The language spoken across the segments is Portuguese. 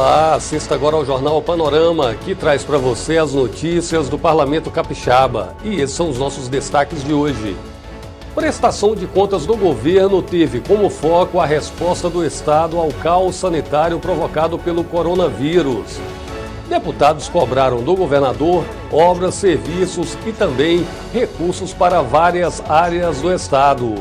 Olá, assista agora ao Jornal Panorama, que traz para você as notícias do Parlamento Capixaba. E esses são os nossos destaques de hoje. Prestação de contas do governo teve como foco a resposta do Estado ao caos sanitário provocado pelo coronavírus. Deputados cobraram do governador obras, serviços e também recursos para várias áreas do Estado.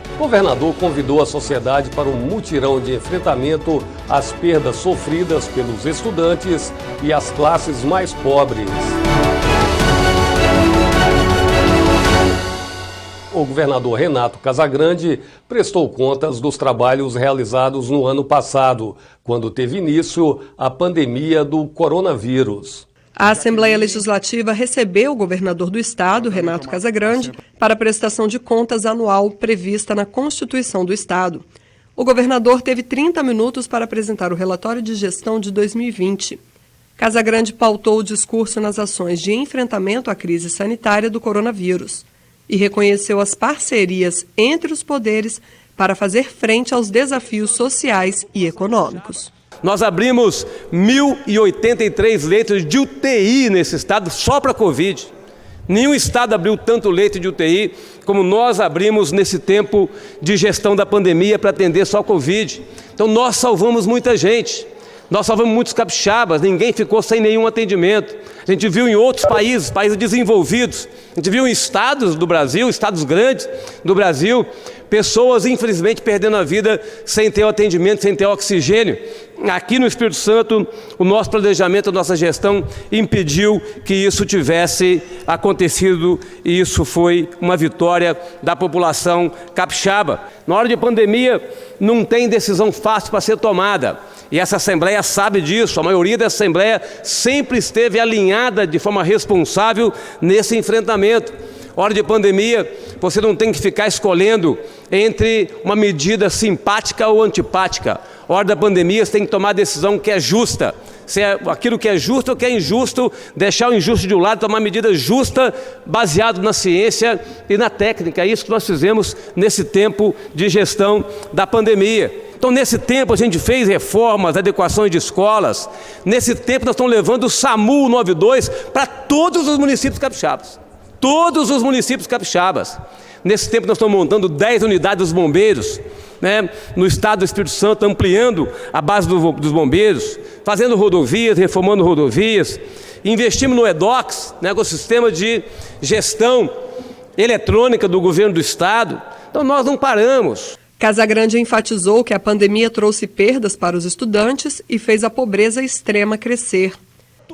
O governador convidou a sociedade para um mutirão de enfrentamento às perdas sofridas pelos estudantes e as classes mais pobres. O governador Renato Casagrande prestou contas dos trabalhos realizados no ano passado, quando teve início a pandemia do coronavírus. A Assembleia Legislativa recebeu o governador do Estado, Renato Casagrande, para a prestação de contas anual prevista na Constituição do Estado. O governador teve 30 minutos para apresentar o relatório de gestão de 2020. Casagrande pautou o discurso nas ações de enfrentamento à crise sanitária do coronavírus e reconheceu as parcerias entre os poderes para fazer frente aos desafios sociais e econômicos. Nós abrimos 1.083 leitos de UTI nesse estado só para Covid. Nenhum estado abriu tanto leito de UTI como nós abrimos nesse tempo de gestão da pandemia para atender só Covid. Então nós salvamos muita gente. Nós salvamos muitos capixabas, ninguém ficou sem nenhum atendimento. A gente viu em outros países, países desenvolvidos, a gente viu em estados do Brasil, estados grandes do Brasil, pessoas infelizmente perdendo a vida sem ter o atendimento, sem ter oxigênio. Aqui no Espírito Santo, o nosso planejamento, a nossa gestão impediu que isso tivesse acontecido e isso foi uma vitória da população capixaba. Na hora de pandemia, não tem decisão fácil para ser tomada. E essa Assembleia sabe disso, a maioria da Assembleia sempre esteve alinhada de forma responsável nesse enfrentamento. Hora de pandemia, você não tem que ficar escolhendo entre uma medida simpática ou antipática. Hora da pandemia, você tem que tomar a decisão que é justa. Se é aquilo que é justo ou que é injusto, deixar o injusto de um lado, tomar medida justa, baseado na ciência e na técnica. É isso que nós fizemos nesse tempo de gestão da pandemia. Então, nesse tempo, a gente fez reformas, adequações de escolas. Nesse tempo, nós estamos levando o SAMU 92 para todos os municípios capixabas. Todos os municípios capixabas. Nesse tempo, nós estamos montando 10 unidades dos bombeiros, no estado do Espírito Santo, ampliando a base dos bombeiros, fazendo rodovias, reformando rodovias. Investimos no EDOCS, com o sistema de gestão eletrônica do governo do estado. Então, nós não paramos. Casagrande enfatizou que a pandemia trouxe perdas para os estudantes e fez a pobreza extrema crescer.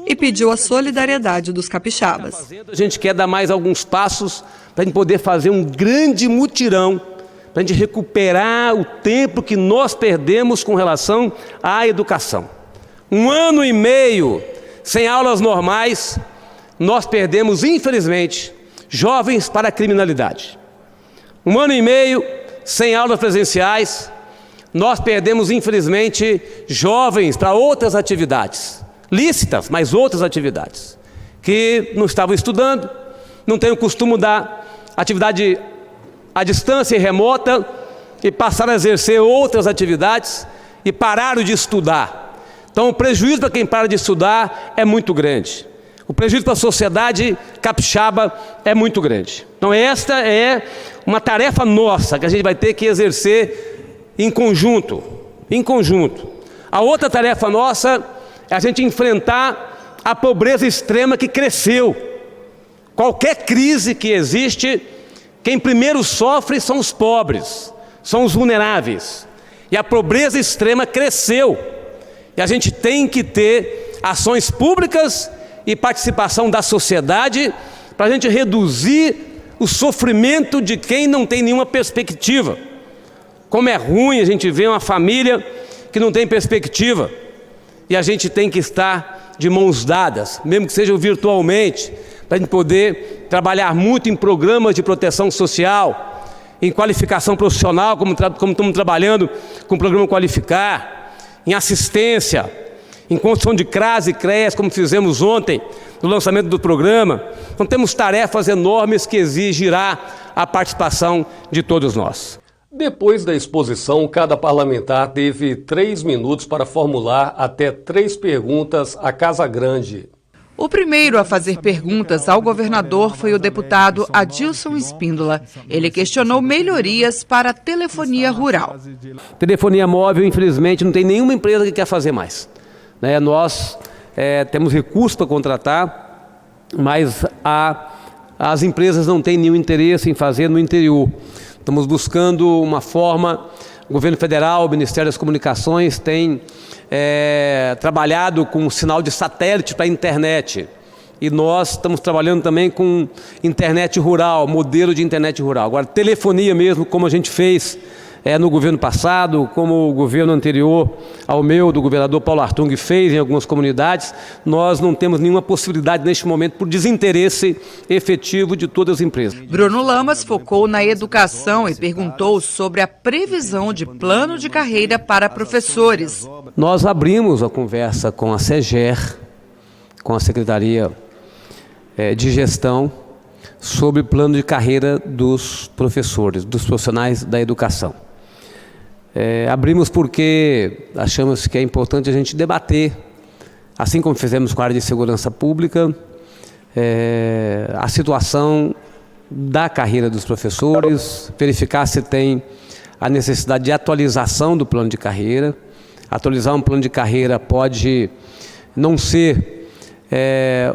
E pediu a solidariedade dos capixabas. A gente quer dar mais alguns passos para a gente poder fazer um grande mutirão, para a gente recuperar o tempo que nós perdemos com relação à educação. 1 ano e meio sem aulas normais, nós perdemos, infelizmente, jovens para a criminalidade. 1 ano e meio sem aulas presenciais, nós perdemos, infelizmente, jovens para outras atividades, lícitas, mas outras atividades, que não estavam estudando, não têm o costume da atividade à distância e remota, e passaram a exercer outras atividades e pararam de estudar. Então, o prejuízo para quem para de estudar é muito grande. O prejuízo para a sociedade capixaba é muito grande. Então, esta é uma tarefa nossa que a gente vai ter que exercer em conjunto. A outra tarefa nossa é a gente enfrentar a pobreza extrema que cresceu. Qualquer crise que existe, quem primeiro sofre são os pobres, são os vulneráveis. E a pobreza extrema cresceu. E a gente tem que ter ações públicas e participação da sociedade para a gente reduzir o sofrimento de quem não tem nenhuma perspectiva. Como é ruim a gente ver uma família que não tem perspectiva. E a gente tem que estar de mãos dadas, mesmo que seja virtualmente, para a gente poder trabalhar muito em programas de proteção social, em qualificação profissional, como estamos trabalhando com o programa Qualificar, em assistência, em construção de CRAS e CREAS, como fizemos ontem, no lançamento do programa. Então temos tarefas enormes que exigirá a participação de todos nós. Depois da exposição, cada parlamentar teve 3 minutos para formular até 3 perguntas à Casa Grande. O primeiro a fazer perguntas ao governador foi o deputado Adilson Espíndola. Ele questionou melhorias para a telefonia rural. Telefonia móvel, infelizmente, não tem nenhuma empresa que quer fazer mais. Nós temos recursos para contratar, mas as empresas não têm nenhum interesse em fazer no interior. Estamos buscando uma forma, o governo federal, o Ministério das Comunicações tem trabalhado com sinal de satélite para a internet. E nós estamos trabalhando também com internet rural, modelo de internet rural. Agora, telefonia mesmo, como a gente fez no governo passado, como o governo anterior ao meu, do governador Paulo Artung, fez em algumas comunidades, nós não temos nenhuma possibilidade neste momento por desinteresse efetivo de todas as empresas. Bruno Lamas focou na educação e perguntou sobre a previsão de plano de carreira para professores. Nós abrimos a conversa com a SEGER, com a Secretaria de Gestão, sobre o plano de carreira dos professores, dos profissionais da educação. Abrimos porque achamos que é importante a gente debater, assim como fizemos com a área de segurança pública, a situação da carreira dos professores, verificar se tem a necessidade de atualização do plano de carreira. Atualizar um plano de carreira pode não ser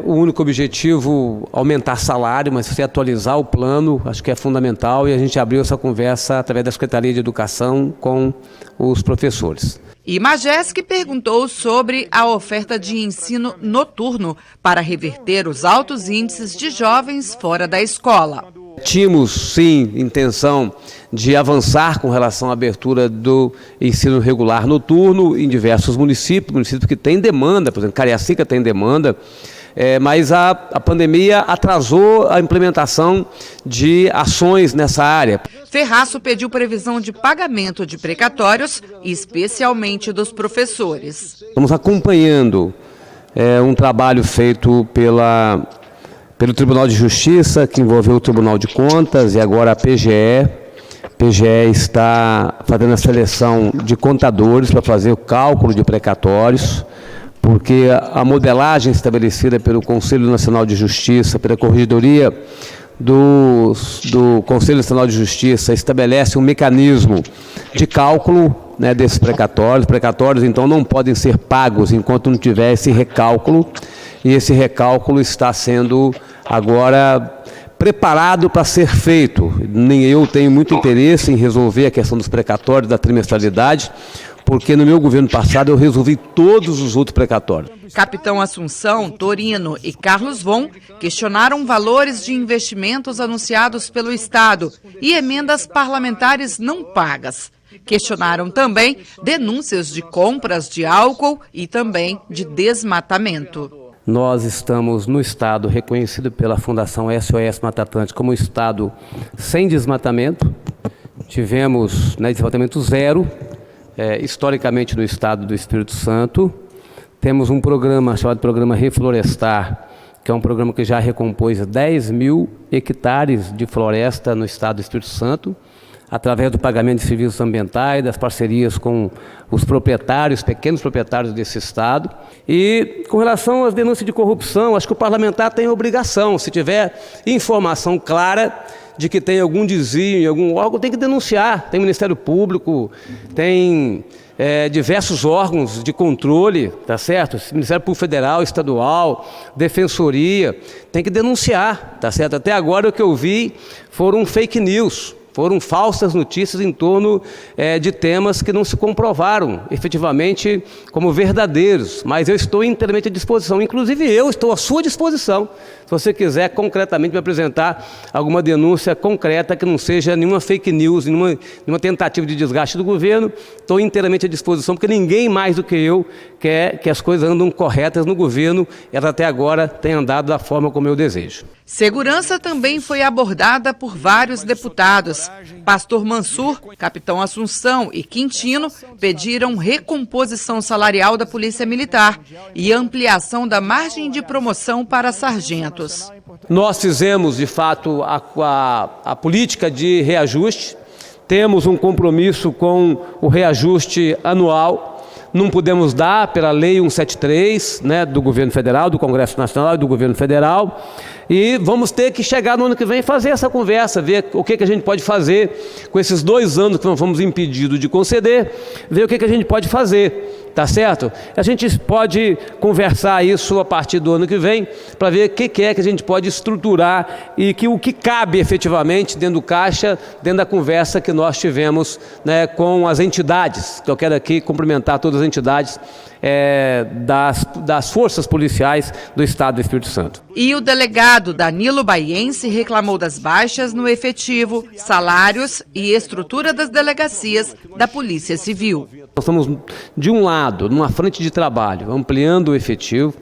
o único objetivo aumentar salário, mas se você atualizar o plano, acho que é fundamental, e a gente abriu essa conversa através da Secretaria de Educação com os professores. E Majeski perguntou sobre a oferta de ensino noturno para reverter os altos índices de jovens fora da escola. Tínhamos, sim, intenção de avançar com relação à abertura do ensino regular noturno em diversos municípios que têm demanda, por exemplo, Cariacica tem demanda, mas a pandemia atrasou a implementação de ações nessa área. Ferraço pediu previsão de pagamento de precatórios, especialmente dos professores. Estamos acompanhando um trabalho feito pelo Tribunal de Justiça, que envolveu o Tribunal de Contas e agora a PGE. A PGE está fazendo a seleção de contadores para fazer o cálculo de precatórios, porque a modelagem estabelecida pelo Conselho Nacional de Justiça, pela Corregedoria do Conselho Nacional de Justiça, estabelece um mecanismo de cálculo desses precatórios. Os precatórios, então, não podem ser pagos enquanto não tiver esse recálculo, e esse recálculo está sendo agora preparado para ser feito. Nem eu tenho muito interesse em resolver a questão dos precatórios, da trimestralidade, porque no meu governo passado eu resolvi todos os outros precatórios. Capitão Assunção, Torino e Carlos Von questionaram valores de investimentos anunciados pelo Estado e emendas parlamentares não pagas. Questionaram também denúncias de compras de álcool e também de desmatamento. Nós estamos no estado reconhecido pela Fundação SOS Mata Atlântica como estado sem desmatamento. Tivemos desmatamento zero, historicamente no estado do Espírito Santo. Temos um programa chamado Programa Reflorestar, que é um programa que já recompôs 10 mil hectares de floresta no estado do Espírito Santo, através do pagamento de serviços ambientais, das parcerias com os proprietários, pequenos proprietários desse estado. E com relação às denúncias de corrupção, acho que o parlamentar tem obrigação, se tiver informação clara de que tem algum desvio em algum órgão, tem que denunciar. Tem Ministério Público, tem diversos órgãos de controle, tá certo? Ministério Público Federal, Estadual, Defensoria, tem que denunciar, tá certo? Até agora o que eu vi foram fake news. Foram falsas notícias em torno de temas que não se comprovaram efetivamente como verdadeiros, mas eu estou inteiramente à disposição, inclusive eu estou à sua disposição, se você quiser concretamente me apresentar alguma denúncia concreta que não seja nenhuma fake news, nenhuma tentativa de desgaste do governo, estou inteiramente à disposição, porque ninguém mais do que eu quer que as coisas andem corretas no governo, elas até agora têm andado da forma como eu desejo. Segurança também foi abordada por vários deputados. Pastor Mansur, Capitão Assunção e Quintino pediram recomposição salarial da Polícia Militar e ampliação da margem de promoção para sargentos. Nós fizemos, de fato, a política de reajuste. temos um compromisso com o reajuste anual. Não podemos dar pela Lei 173, né, do Governo Federal, do Congresso Nacional e do Governo Federal. E vamos ter que chegar no ano que vem e fazer essa conversa, ver o que a gente pode fazer com esses 2 anos que nós fomos impedidos de conceder, ver o que a gente pode fazer, tá certo? A gente pode conversar isso a partir do ano que vem, para ver o que é que a gente pode estruturar e o que cabe efetivamente dentro do Caixa, dentro da conversa que nós tivemos, né, com as entidades, que eu quero aqui cumprimentar todas as entidades das forças policiais do Estado do Espírito Santo. E o delegado Danilo Baiense reclamou das baixas no efetivo, salários e estrutura das delegacias da Polícia Civil. Nós estamos, de um lado, numa frente de trabalho, ampliando o efetivo.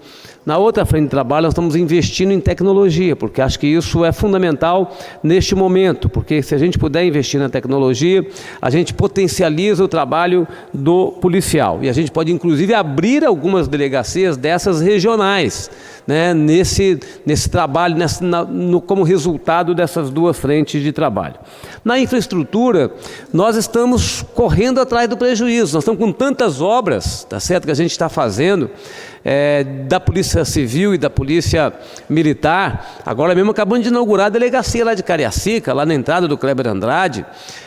Na outra frente de trabalho, nós estamos investindo em tecnologia, porque acho que isso é fundamental neste momento, porque se a gente puder investir na tecnologia, a gente potencializa o trabalho do policial. E a gente pode, inclusive, abrir algumas delegacias dessas regionais, né, nesse trabalho, como resultado dessas 2 frentes de trabalho. Na infraestrutura, nós estamos correndo atrás do prejuízo. Nós estamos com tantas obras, tá certo, que a gente está fazendo, da Polícia Civil e da Polícia Militar. Agora mesmo acabamos de inaugurar a delegacia lá de Cariacica, lá na entrada do Kleber Andrade,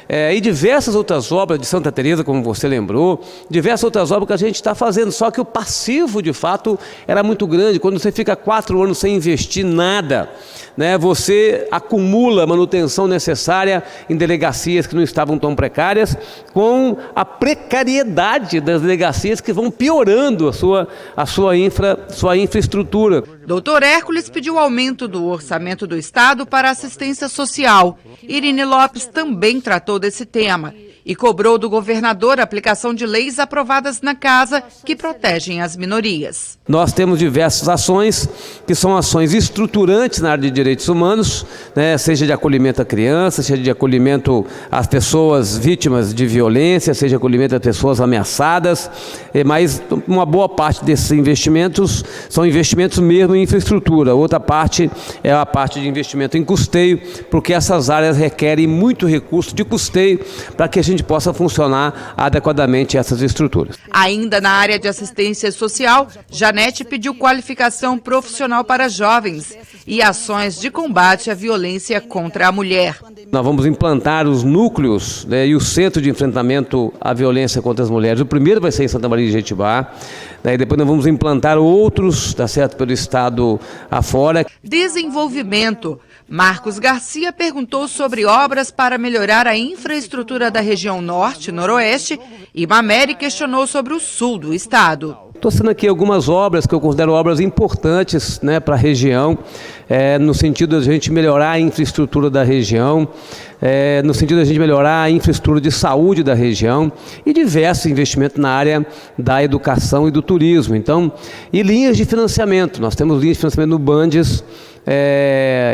e diversas outras obras de Santa Teresa, como você lembrou, diversas outras obras que a gente está fazendo, só que o passivo, de fato, era muito grande. Quando você fica 4 anos sem investir nada, né, você acumula a manutenção necessária em delegacias que não estavam tão precárias, com a precariedade das delegacias que vão piorando a sua infraestrutura. Doutor Hércules pediu aumento do orçamento do Estado para assistência social. Irine Lopes também tratou desse tema e cobrou do governador a aplicação de leis aprovadas na casa que protegem as minorias. Nós temos diversas ações, que são ações estruturantes na área de direitos humanos, né, seja de acolhimento à criança, seja de acolhimento às pessoas vítimas de violência, seja de acolhimento às pessoas ameaçadas, mas uma boa parte desses investimentos são investimentos mesmo em infraestrutura. Outra parte é a parte de investimento em custeio, porque essas áreas requerem muito recurso de custeio para que a gente possa funcionar adequadamente essas estruturas. Ainda na área de assistência social, Janete pediu qualificação profissional para jovens e ações de combate à violência contra a mulher. Nós vamos implantar os núcleos, né, e o centro de enfrentamento à violência contra as mulheres. O primeiro vai ser em Santa Maria de Jetibá, né, e depois nós vamos implantar outros, tá certo, pelo estado afora. Desenvolvimento. Marcos Garcia perguntou sobre obras para melhorar a infraestrutura da região norte e noroeste e Mameri questionou sobre o sul do estado. Estou citando aqui algumas obras que eu considero obras importantes, né, para a região, no sentido de a gente melhorar a infraestrutura da região, no sentido de a gente melhorar a infraestrutura de saúde da região e diversos investimentos na área da educação e do turismo. Então, e linhas de financiamento. Nós temos linhas de financiamento no Bandes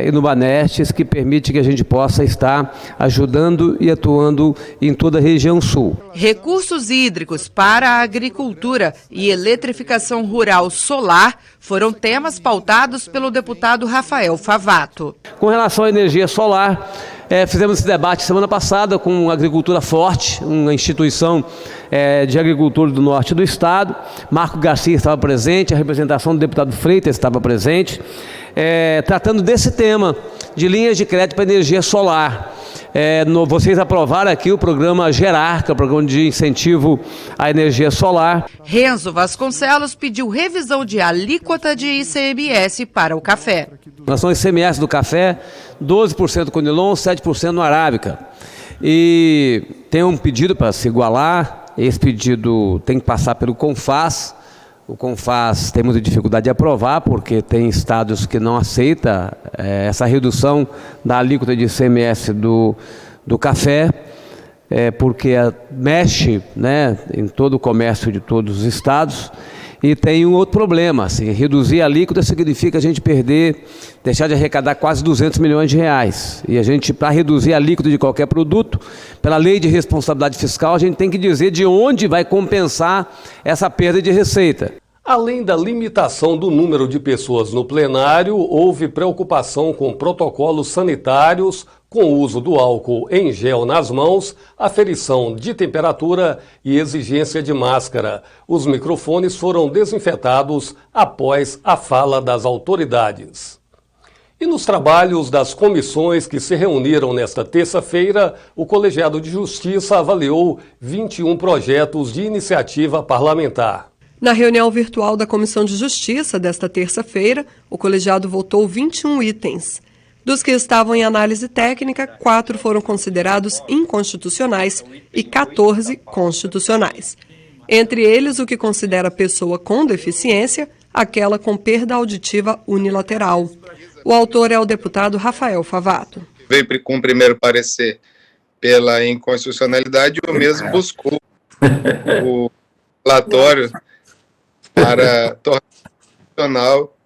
e no Banestes, que permite que a gente possa estar ajudando e atuando em toda a região sul. Recursos hídricos para a agricultura e eletrificação rural solar foram temas pautados pelo deputado Rafael Favato. Com relação à energia solar, fizemos esse debate semana passada com a Agricultura Forte, uma instituição de agricultura do norte do estado. Marco Garcia estava presente, a representação do deputado Freitas estava presente, tratando desse tema de linhas de crédito para energia solar. Vocês aprovaram aqui o programa Gerar, que é o programa de incentivo à energia solar. Renzo Vasconcelos pediu revisão de alíquota de ICMS para o café. Nós somos ICMS do café, 12% com Nilon, 7% no Arábica. E tem um pedido para se igualar, esse pedido tem que passar pelo CONFAS. O CONFAS tem muita dificuldade de aprovar, porque tem estados que não aceitam essa redução da alíquota de ICMS do café, porque mexe, né, em todo o comércio de todos os estados. E tem um outro problema, assim, reduzir a alíquota significa a gente deixar de arrecadar quase 200 milhões de reais. E a gente, para reduzir a alíquota de qualquer produto, pela lei de responsabilidade fiscal, a gente tem que dizer de onde vai compensar essa perda de receita. Além da limitação do número de pessoas no plenário, houve preocupação com protocolos sanitários com o uso do álcool em gel nas mãos, aferição de temperatura e exigência de máscara. Os microfones foram desinfetados após a fala das autoridades. E nos trabalhos das comissões que se reuniram nesta terça-feira, o Colegiado de Justiça avaliou 21 projetos de iniciativa parlamentar. Na reunião virtual da Comissão de Justiça desta terça-feira, o colegiado votou 21 itens. Dos que estavam em análise técnica, 4 foram considerados inconstitucionais e 14 constitucionais. Entre eles, o que considera pessoa com deficiência, aquela com perda auditiva unilateral. O autor é o deputado Rafael Favato. Veio com o primeiro parecer pela inconstitucionalidade e o mesmo buscou o relatório para tornar constitucional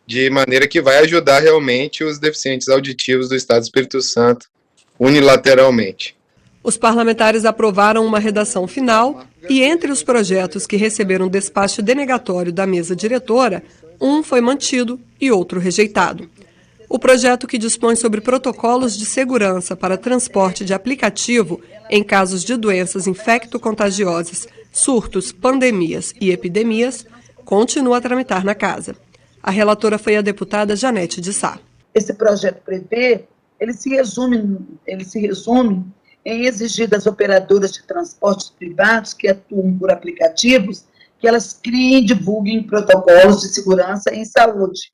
de maneira que vai ajudar realmente os deficientes auditivos do Estado do Espírito Santo unilateralmente. Os parlamentares aprovaram uma redação final e, entre os projetos que receberam despacho denegatório da mesa diretora, um foi mantido e outro rejeitado. O projeto que dispõe sobre protocolos de segurança para transporte de aplicativo em casos de doenças infecto-contagiosas, surtos, pandemias e epidemias continua a tramitar na Casa. A relatora foi a deputada Janete de Sá. Esse projeto prevê, ele se resume em exigir das operadoras de transportes privados que atuam por aplicativos que elas criem e divulguem protocolos de segurança em saúde.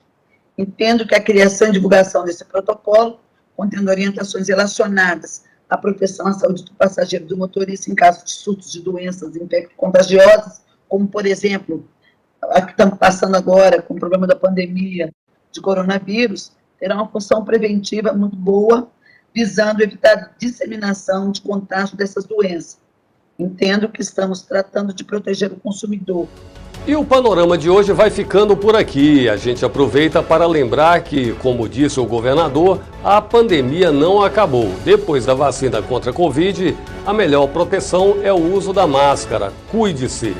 Entendo que a criação e divulgação desse protocolo, contendo orientações relacionadas à proteção à saúde do passageiro e do motorista em caso de surtos de doenças infecto-contagiosas, como, por exemplo, a que estamos passando agora com o problema da pandemia de coronavírus, terá uma função preventiva muito boa, visando evitar a disseminação de contágio dessas doenças. Entendo que estamos tratando de proteger o consumidor. E o panorama de hoje vai ficando por aqui. A gente aproveita para lembrar que, como disse o governador, a pandemia não acabou. Depois da vacina contra a Covid, a melhor proteção é o uso da máscara. Cuide-se.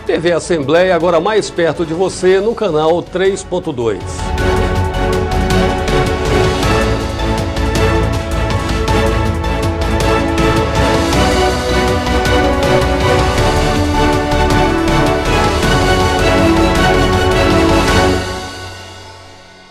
TV Assembleia agora mais perto de você no canal 3.2.